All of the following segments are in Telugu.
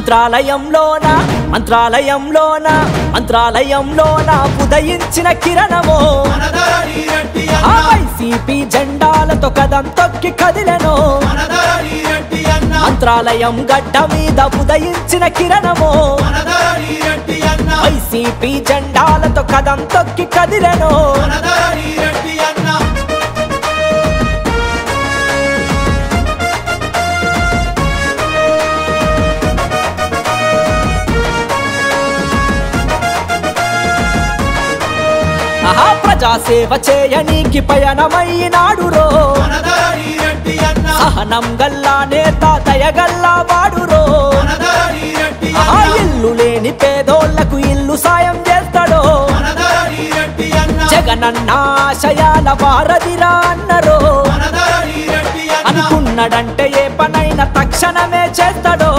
మంత్రాలయంలోన ఉదయించిన కిరణమో వైసీపీ జెండాలతో కదం తొక్కి కదిలెను మంత్రాలయం గడ్డ మీద ఉదయించిన కిరణమో వైసీపీ జెండాలతో కదం తొక్కి కదిలెను ప్రజాసేవ చేయనీకి పయనమైనాడురో సహనం గల్లా నేత దయగల్లా వాడురో ఇల్లు లేని పేదోళ్లకు ఇల్లు సాయం చేస్తాడో జగనన్న ఆశయాల వారధిరా అన్నరో అనుకున్నాడంటే ఏ పనైనా తక్షణమే చేస్తాడో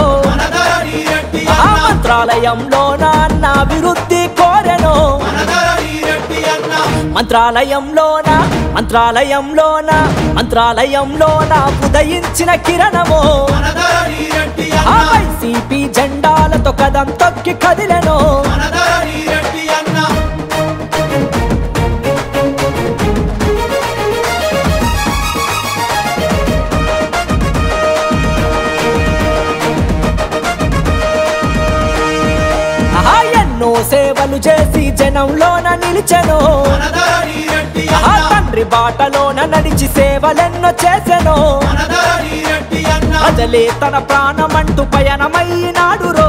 మంత్రాలయంలోన అన్న అభివృద్ధి కోరెను మంత్రాలయంలోన ఉదయించిన కిరణమో వైసీపీ జెండాలతో కదం తొక్కి కదిలెను ఎన్నో సేవలు చేసి జనంలోన నిలిచెను తండ్రి బాటలోన నడిచి సేవలెన్నో చేసెను ప్రజలే తన ప్రాణమంటూ పయనమైనాడురో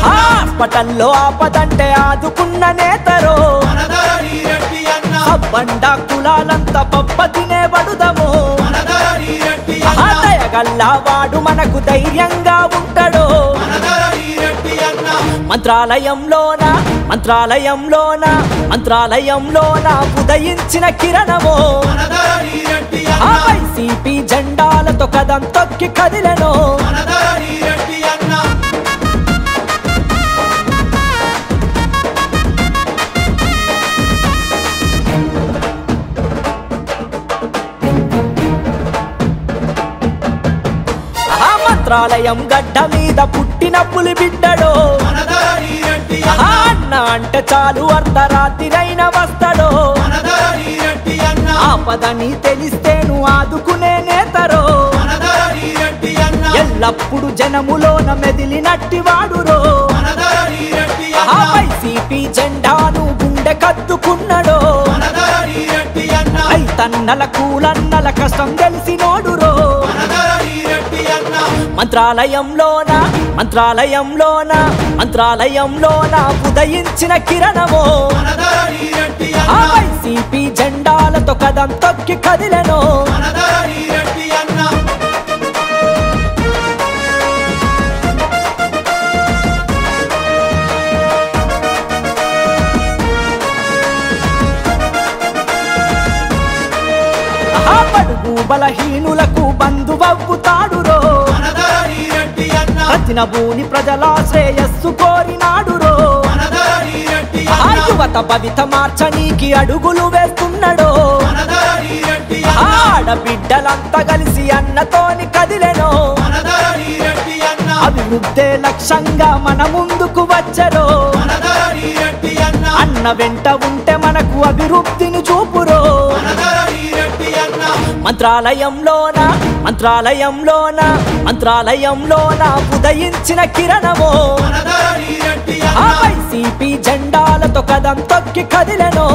హాస్పిటల్లో ఆపదంటే ఆదుకున్న నేతరో బండ కులాలంతా పప్ప తినే బడుదము దయగల్లా వాడు మనకు ధైర్యంగా ఉంటాడో మంత్రాలయంలోన ఉదయించిన కిరణమో వైసీపీ జెండాలతో కదం తొక్కి కదిలెను మంత్రాలయం గడ్డ మీద పుట్టిన పులి బిడ్డడో అన్న అంటే చాలు అర్ధరాత్రిరైన వస్తాడో ఆపదని తెలిస్తేను ఆదుకునే నేతరో ఎల్లప్పుడు జనములోన మెదిలినట్టి వాడురో వైసీపీ జెండాను గుండె కత్తుకున్నడో ఐతన్నల కూలన్నల కష్టం తెలిసినోడురో మంత్రాలయంలోన ఉదయించిన కిరణమో వైసీపీ జెండాలతో కదం తొక్కి కదిలెను బడుగు బలహీనులకు బంధువవుతాడురో ప్రతినభూని ప్రజల శ్రేయస్సు కోరినాడురో యువత భవిత మార్చనీకి అడుగులు వేస్తున్నాడో ఆడబిడ్డలంతా కలిసి అన్నతోని కదిలెనో అభివృద్ధే లక్ష్యంగా మన ముందుకు వచ్చరో అన్న వెంట ఉంటే మనకు అభివృద్ధిని చూపురో మంత్రాలయంలోన ఉదయించిన కిరణమో వైసీపీ జెండాలతో కదం తొక్కి కదిలెను